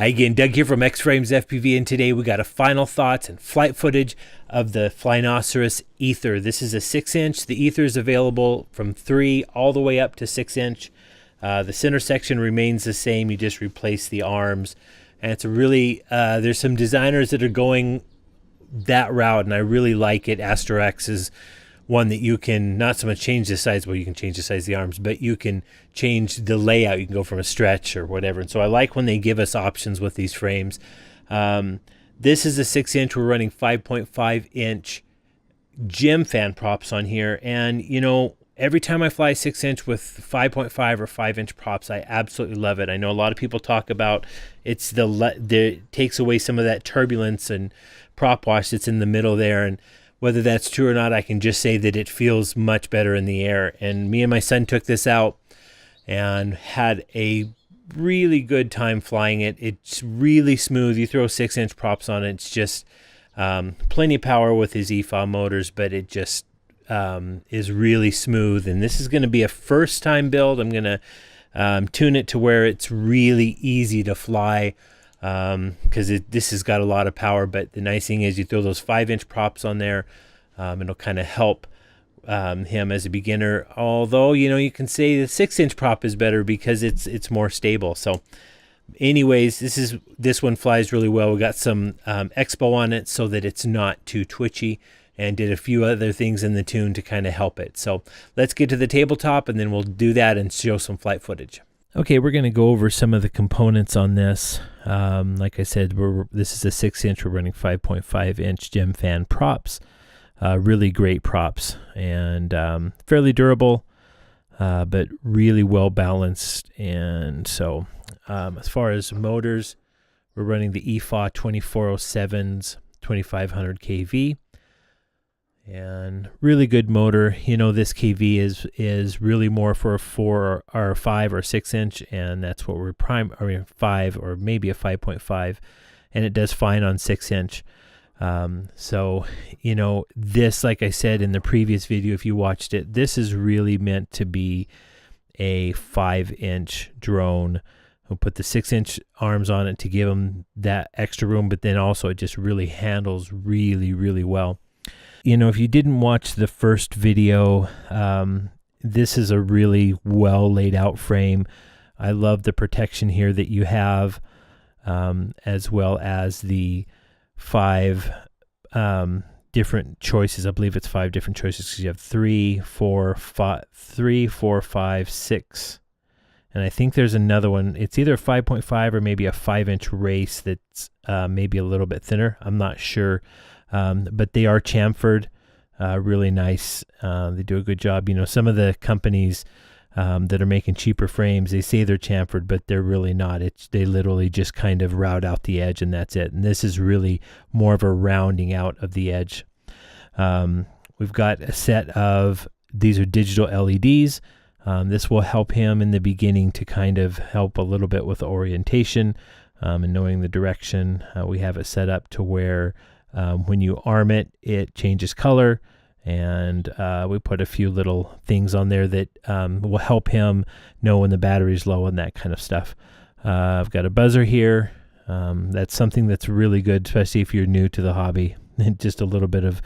Hi again, Doug here from X-Frames FPV, and today we got a final thoughts and flight footage of the Flynoceros Aether. This is a 6-inch. The Aether is available from 3 all the way up to 6-inch. The center section remains the same. You just replace the arms, and it's a really there's some designers that are going that route, and I really like it. Astor X is one that you can not so much change the size, well, you can change the size of the arms, but you can change the layout. You can go from a stretch or whatever. And so I like when they give us options with these frames. This is a 6-inch. We're running 5.5-inch Gemfan props on here. And, you know, every time I fly 6-inch with 5.5 or 5-inch props, I absolutely love it. I know a lot of people talk about it takes away some of that turbulence and prop wash that's in the middle there. And whether that's true or not, I can just say that it feels much better in the air. And me and my son took this out and had a really good time flying it. It's really smooth. You throw 6-inch props on it. It's just plenty of power with his EFAW motors, but it just is really smooth. And this is going to be a first time build. I'm going to tune it to where it's really easy to fly, because this has got a lot of power. But the nice thing is you throw those 5-inch props on there, it'll kind of help him as a beginner. Although, you know, you can say the 6-inch prop is better because it's more stable. So anyways, this one flies really well. We got some expo on it so that it's not too twitchy, and did a few other things in the tune to kind of help it. So let's get to the tabletop, and then we'll do that and show some flight footage. Okay, we're going to go over some of the components on this. Like I said, this is a 6-inch. We're running 5.5-inch Gemfan props. Really great props, and fairly durable, but really well balanced. And so as far as motors, we're running the EFAW 2407's 2500 kV. And really good motor. You know, this kV is really more for a 4 or 5 or 6-inch, and that's what we're 5 or maybe a 5.5, and it does fine on 6-inch. So, you know, this, like I said in the previous video, if you watched it, this is really meant to be a 5-inch drone. We'll put the 6-inch arms on it to give them that extra room, but then also it just really handles really, really well. You know, if you didn't watch the first video, this is a really well laid out frame. I love the protection here that you have, as well as the 5 different choices. I believe it's 5 different choices because you have 3, 4, 5, 6. And I think there's another one. It's either a 5.5 or maybe a 5-inch race that's maybe a little bit thinner. I'm not sure. But they are chamfered, really nice. They do a good job. You know, some of the companies that are making cheaper frames, they say they're chamfered, but they're really not. They literally just kind of route out the edge, and that's it. And this is really more of a rounding out of the edge. We've got a set of, these are digital LEDs. This will help him in the beginning to kind of help a little bit with orientation and knowing the direction. We have it set up to where when you arm it, it changes color, and we put a few little things on there that will help him know when the battery's low and that kind of stuff. I've got a buzzer here. That's something that's really good, especially if you're new to the hobby. Just a little bit of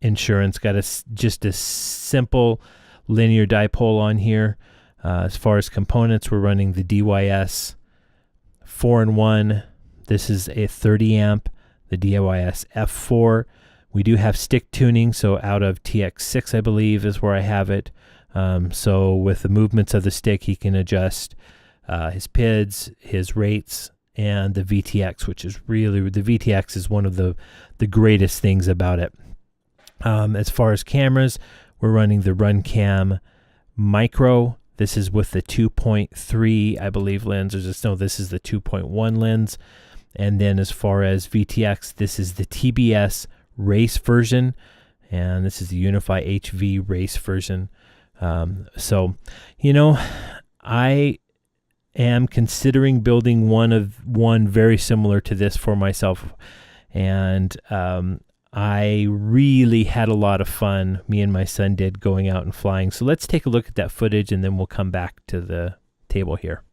insurance. Got just a simple linear dipole on here. As far as components, we're running the DYS 4-in-1. This is a 30 amp. The DYS F4. We do have stick tuning, so out of TX6, I believe, is where I have it. So with the movements of the stick, he can adjust his PIDs, his rates, and the VTX, which is really, the VTX is one of the greatest things about it. As far as cameras, we're running the RunCam Micro. This is with the 2.3, I believe, lens. No, this is the 2.1 lens. And then as far as VTX, this is the TBS race version, and this is the Unify HV race version. So, you know, I am considering building one very similar to this for myself, and I really had a lot of fun, me and my son did, going out and flying. So let's take a look at that footage, and then we'll come back to the table here.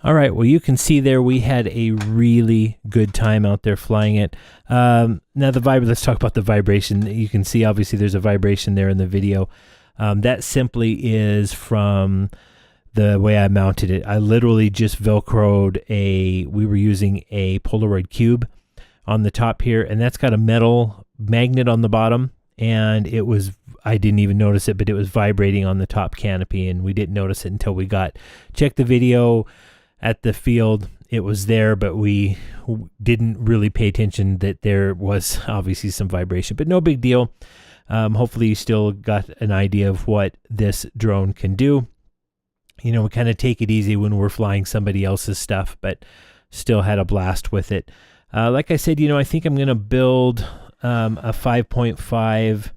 All right, well, you can see there we had a really good time out there flying it. Now let's talk about the vibration. You can see obviously there's a vibration there in the video. That simply is from the way I mounted it. I literally just Velcroed we were using a Polaroid cube on the top here, and that's got a metal magnet on the bottom, and I didn't even notice it, but it was vibrating on the top canopy, and we didn't notice it until we checked the video at the field. It was there, but we didn't really pay attention that there was obviously some vibration, but no big deal. Hopefully you still got an idea of what this drone can do. We kind of take it easy when we're flying somebody else's stuff, but still had a blast with it. Like I said, I think I'm going to build a 5.5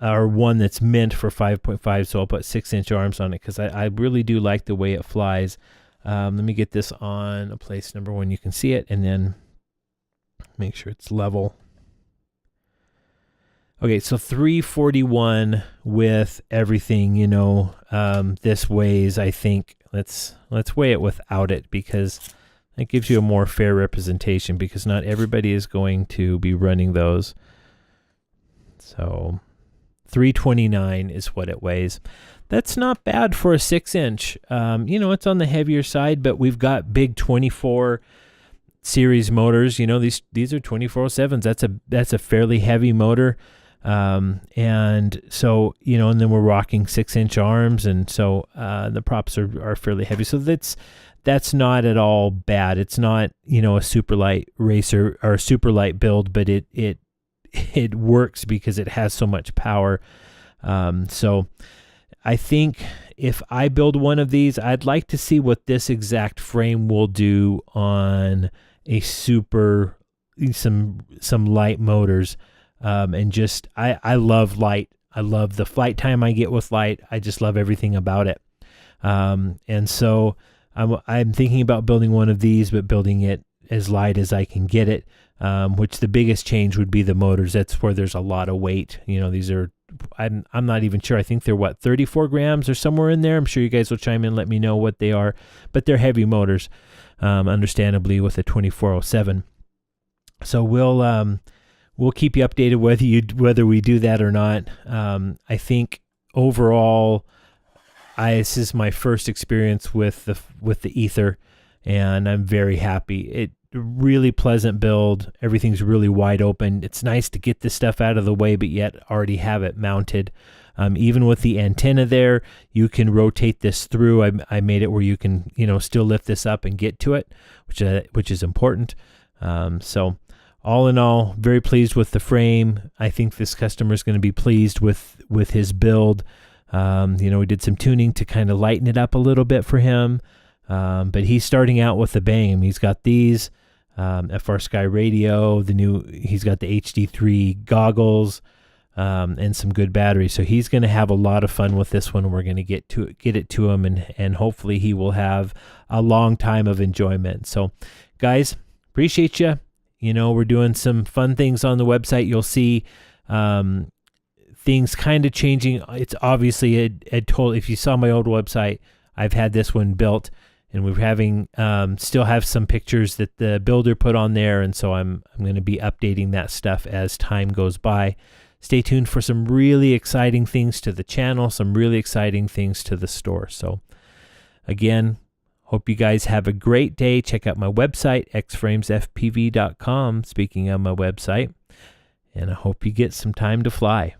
or one that's meant for 5.5, so I'll put 6-inch arms on it because I really do like the way it flies. Let me get this on a place number 1. You can see it, and then make sure it's level. Okay, so 341 with everything, this weighs, I think, let's weigh it without it, because that gives you a more fair representation, because not everybody is going to be running those. So 329 is what it weighs. That's not bad for a 6-inch. It's on the heavier side, but we've got big 24 series motors. These are 2407s. That's a fairly heavy motor. And so, and then we're rocking 6-inch arms, and so the props are fairly heavy. So that's not at all bad. It's not, a super light racer or super light build, but it works because it has so much power. So I think if I build one of these, I'd like to see what this exact frame will do on a some light motors. And just, I love light. I love the flight time I get with light. I just love everything about it. And so I'm thinking about building one of these, but building it as light as I can get it, which the biggest change would be the motors. That's where there's a lot of weight. These are, I'm not even sure. I think they're 34 grams or somewhere in there. I'm sure you guys will chime in, let me know what they are, but they're heavy motors, understandably, with a 2407. So we'll keep you updated whether we do that or not. I think overall, this is my first experience with the Aether, and I'm very happy. Really pleasant build. Everything's really wide open. It's nice to get this stuff out of the way, but yet already have it mounted. Even with the antenna there, you can rotate this through. I made it where you can still lift this up and get to it, which is important. So all in all, very pleased with the frame. I think this customer is going to be pleased with his build. We did some tuning to kind of lighten it up a little bit for him. But he's starting out with a bang. He's got these FRSky radio, he's got the HD3 goggles, and some good batteries. So he's going to have a lot of fun with this one. We're going to get it to him, and hopefully he will have a long time of enjoyment. So guys, appreciate you. We're doing some fun things on the website. You'll see things kind of changing. It's obviously if you saw my old website, I've had this one built, and we're having still have some pictures that the builder put on there, and so I'm going to be updating that stuff as time goes by. Stay tuned for some really exciting things to the channel, some really exciting things to the store. So again, hope you guys have a great day. Check out my website, xframesfpv.com, speaking of my website, and I hope you get some time to fly.